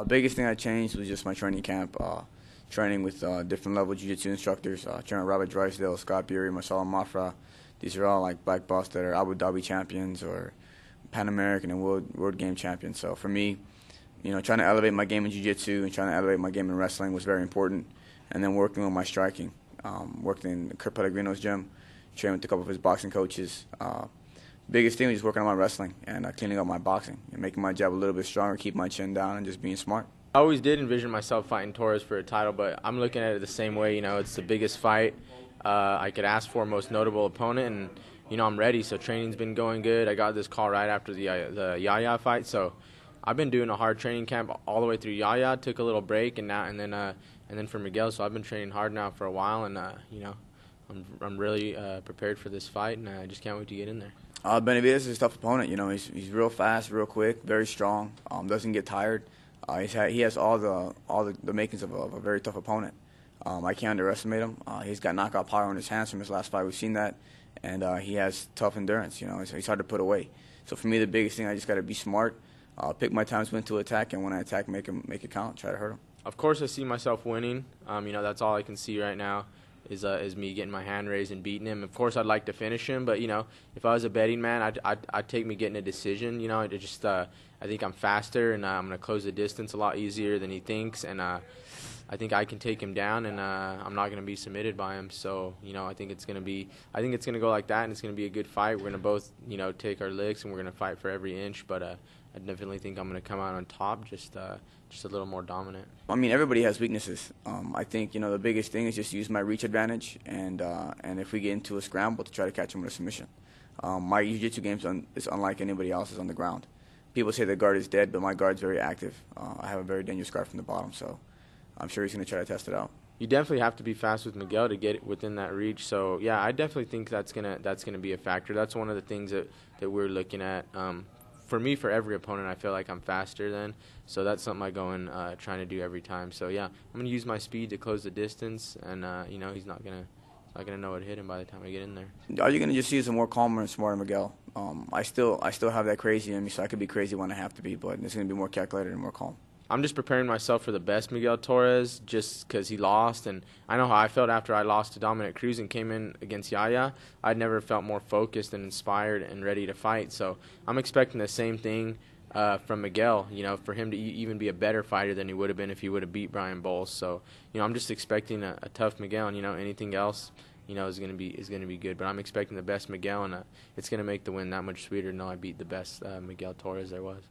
Biggest thing I changed was just my training camp. Training with different level jiu-jitsu instructors. Training with Robert Drysdale, Scott Beery, Marcelo Mafra. These are all like black belts that are Abu Dhabi champions or Pan American and World Game champions. So for me, trying to elevate my game in jiu-jitsu and trying to elevate my game in wrestling was very important. And then working on my striking. Worked in Kurt Pellegrino's gym, trained with a couple of his boxing coaches. Biggest thing was just working on my wrestling and cleaning up my boxing and making my jab a little bit stronger, keep my chin down, and just being smart. I always did envision myself fighting Torres for a title, but I'm looking at it the same way. It's the biggest fight I could ask for, most notable opponent, and I'm ready. So training's been going good. I got this call right after the Yaya fight, so I've been doing a hard training camp all the way through Yaya. Took a little break, and then for Miguel. So I've been training hard now for a while, and I'm really prepared for this fight, and I just can't wait to get in there. Benavidez is a tough opponent. He's real fast, real quick, very strong. Doesn't get tired. He has all the makings of a very tough opponent. I can't underestimate him. He's got knockout power in his hands from his last fight. We've seen that, and he has tough endurance. He's hard to put away. So for me, the biggest thing, I just got to be smart, pick my times when to attack, and when I attack, make it count. Try to hurt him. Of course, I see myself winning. That's all I can see right now. Is me getting my hand raised and beating him. Of course, I'd like to finish him, but if I was a betting man, I'd take me getting a decision. I think I'm faster, and I'm gonna close the distance a lot easier than he thinks, and I think I can take him down, and I'm not gonna be submitted by him. So I think it's gonna go like that, and it's gonna be a good fight. We're gonna both take our licks, and we're gonna fight for every inch. But I definitely think I'm gonna come out on top, just a little more dominant. Everybody has weaknesses. I think the biggest thing is just use my reach advantage, and if we get into a scramble, to try to catch him with a submission. My jiu-jitsu game is unlike anybody else's on the ground. People say the guard is dead, but my guard's very active. I have a very dangerous guard from the bottom, so I'm sure he's going to try to test it out. You definitely have to be fast with Miguel to get it within that reach. So yeah, I definitely think that's gonna be a factor. That's one of the things that we're looking at. For me, for every opponent, I feel like I'm faster than. So that's something I go in trying to do every time. So yeah, I'm gonna use my speed to close the distance, and he's not gonna know what hit him by the time I get in there. Are you gonna just use a more calmer and smarter Miguel? I still have that crazy in me, so I could be crazy when I have to be, but it's gonna be more calculated and more calm. I'm just preparing myself for the best Miguel Torres, just because he lost, and I know how I felt after I lost to Dominic Cruz and came in against Yaya. I'd never felt more focused and inspired and ready to fight. So I'm expecting the same thing from Miguel. For him to even be a better fighter than he would have been if he would have beat Brian Bowles. So I'm just expecting a tough Miguel, and anything else is gonna be good. But I'm expecting the best Miguel, and it's gonna make the win that much sweeter to know I beat the best Miguel Torres there was.